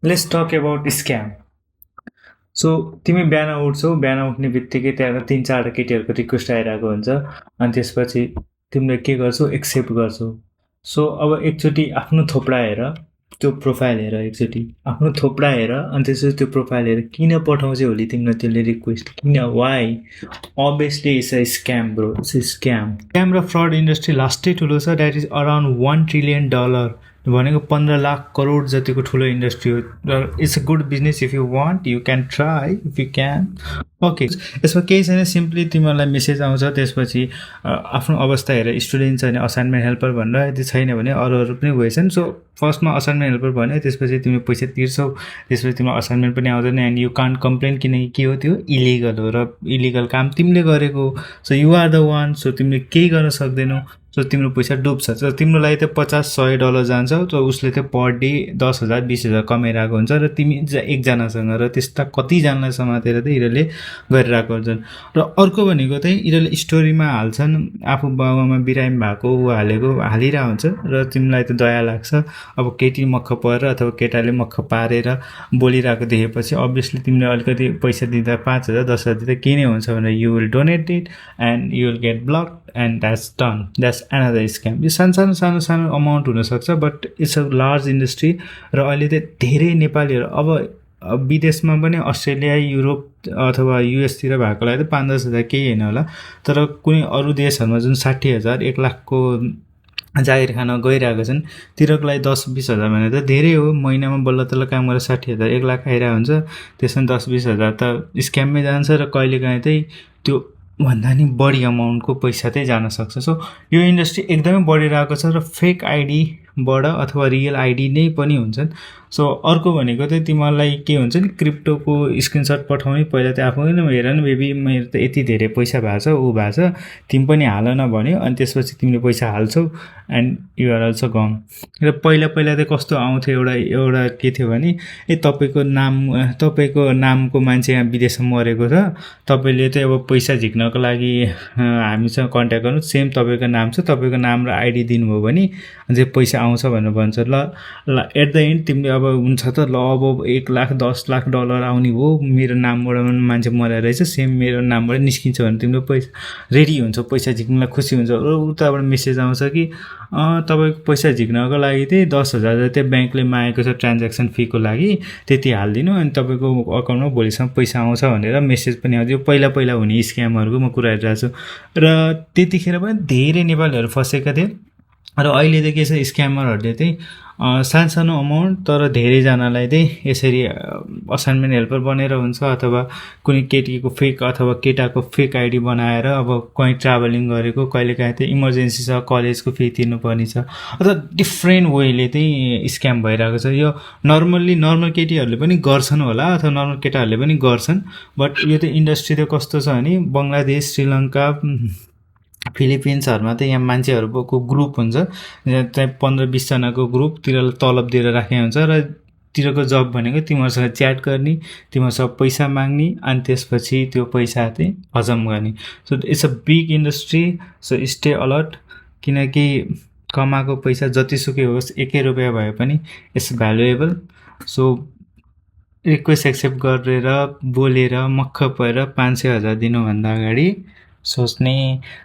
Let's talk about scam. So तिमी बिहान उठ्छौ, बिहान उठ्ने बित्तिकै त्यहाँबाट 3-4 केटीहरूको रिक्वेस्ट आइरहेको हुन्छ अनि त्यसपछि तिमीले के गर्छौ, एक्सेप्ट गर्छौ। सो अब एकचोटि आफ्नो थोपडा हेर, त्यो प्रोफाइल हेर, एकचोटि आफ्नो थोपडा हेर अनि त्यसपछि त्यो प्रोफाइल हेर किन पठाउँछ भोलि तिमीलाई त्यसले रिक्वेस्ट, किन, why? Obviously it's a scam bro, it's a scam. Scam र फ्रड इन्डस्ट्री लास्टै ठुलो छ, द्याट इज अराउन्ड $1 ट्रिलियन, भनेको 15 लाख करोड जतिको ठुलो इन्डस्ट्री हो र it's a good business. If you want you can try, if you can. Okay, यसमा केही छैन, सिम्पली तिमीहरूलाई मेसेज आउँछ, त्यसपछि आफ्नो अवस्था हेरेर स्टुडेन्ट छ भने असाइनमेन्ट हेल्पर भनेर, यदि छैन भने अरू पनि वेसन। सो फर्स्टमा असाइनमेन्ट हेल्पर भन्यो, त्यसपछि तिमीले पैसा तिर्छौ, त्यसपछि तिमीलाई असाइनमेन्ट पनि आउँदैन एन्ड यु कान्ट कम्प्लेन, किनकि के हो, त्यो इलिगल हो र इलिगल काम तिमीले गरेको। So you are the one, so तिमीले केही गर्न सक्दैनौ। सो तिम्रो पैसा डुब्छ। सो तिम्रो लागि त $50-100 जान्छ, त उसले चाहिँ पर डे 10,000 20,000 कमाइरहेको हुन्छ र तिमी एकजनासँग, र त्यस्ता कतिजनालाई समातेर चाहिँ यिनीहरूले गरिरहेको हुन्छन्। र अर्को भनेको चाहिँ यिनीहरूले स्टोरीमा हाल्छन्, आफू बाबुआमा बिरामी भएको हालिरहेको हुन्छ र तिमीलाई त दया लाग्छ। अब केटी मक्ख परेर अथवा केटाले मक्ख पारेर बोलिरहेको देखेपछि अभियसली तिमीले अलिकति पैसा दिँदा 5,000 10,000 दिँदा के नै हुन्छ भनेर you will donate it and you will get block and that's done, that's another scam. यो सानो सानो अमाउन्ट हुनसक्छ, but it's a large industry. र अहिले चाहिँ धेरै नेपालीहरू अब विदेशमा पनि अस्ट्रेलिया, युरोप अथवा युएसतिर भएकोलाई त 5-10 हजार केही होइन होला, तर कुनै अरू देशहरूमा जुन 60,000 1 लाखको जागिर खान गइरहेको छन्, तिनीहरूको लागि 10-20 हजार भने त धेरै हो। महिनामा बल्ल तल्ल काम गरेर 60,000 1 लाख आइरहेको हुन्छ, त्यसमा 10-20 हजार त स्क्याममै जान्छ र कहिलेकाहीँ चाहिँ त्यो भन्दा नि बढी अमाउन्टको पैसा चाहिँ जान सक्छ। सो यो इन्डस्ट्री एकदमै बढिरहेको छ र फेक आइडीबाट अथवा रियल आइडी नै पनि हुन्छन्। सो अर्को भनेको चाहिँ तिमीहरूलाई के हुन्छ नि, क्रिप्टोको स्क्रिनसट पठाउने, पहिला चाहिँ आफू हेर न बेबी मेरो त यति धेरै पैसा भएको छ, ऊ भएको छ, तिमी पनि हाल न भन्यो, अनि त्यसपछि तिमीले पैसा हाल्छौ and you are also gone. र पहिला चाहिँ कस्तो आउँथ्यो, एउटा के थियो भने, तपाईँको नामको मान्छे यहाँ विदेशमा मरेको छ, तपाईँले चाहिँ अब पैसा झिक्नको लागि हामीसँग कन्ट्याक्ट गर्नु, सेम तपाईँको नाम छ, तपाईँको नाम र आइडी दिनुभयो भने चाहिँ पैसा आउँछ भनेर भन्छ। ल एट द एन्ड तिमीले अब हुन्छ त, ल अब 1 लाख $10 लाख आउने हो, मेरो नामबाट मान्छे मरेर रहेछ, सेम मेरो नामबाट निस्किन्छ भने तिम्रो पैसा रेडी हुन्छ, पैसा झिक्नुलाई खुसी हुन्छ। र उताबाट मेसेज आउँछ कि तपाईँको पैसा झिक्नको लागि चाहिँ 10,000 जति ब्याङ्कले मागेको छ ट्रान्ज्याक्सन फीको लागि, त्यति हालिदिनु अनि तपाईँको अकाउन्टमा भोलिसम्म पैसा आउँछ भनेर मेसेज पनि आउँछ। यो पहिला हुने स्क्यामहरूको म कुरा हेरिरहेको छु र त्यतिखेर पनि धेरै नेपालीहरू फँसेका थिए। र अहिले चाहिँ के छ, स्क्यामरहरूले चाहिँ सानो अमाउन्ट तर धेरैजनालाई चाहिँ यसरी असाइनमेन्ट हेल्पर बनेर हुन्छ, अथवा कुनै केटीको फेक अथवा केटाको फेक आइडी बनाएर, अब कहीँ ट्राभलिङ गरेको, कहिलेकाहीँ चाहिँ इमर्जेन्सी छ, कलेजको फी तिर्नुपर्ने छ, अथवा डिफ्रेन्ट वेले चाहिँ स्क्याम भइरहेको छ। यो नर्मल केटीहरूले पनि गर्छन् होला, अथवा नर्मल केटाहरूले पनि गर्छन्, बट यो चाहिँ इन्डस्ट्री चाहिँ कस्तो छ भने, बङ्गलादेश, श्रीलङ्का, फिलिपिन्सहरूमा चाहिँ यहाँ मान्छेहरूको ग्रुप हुन्छ, चाहिँ 15-20 जनाको ग्रुप, तिनीहरूलाई तलब दिएर राखेको हुन्छ र तिनीहरूको जब भनेको तिमीहरूसँग च्याट गर्ने, तिमीहरूसँग पैसा माग्ने, अनि त्यसपछि त्यो पैसा चाहिँ हजम गर्ने। So it's a big industry, so stay alert, किनकि कमाएको पैसा जतिसुकै होस्, 1 रुपियाँ भए पनि it's valuable. So request accept गरेर बोलेर मक्ख परेर 500-1000 दिनुभन्दा अगाडि सोच्ने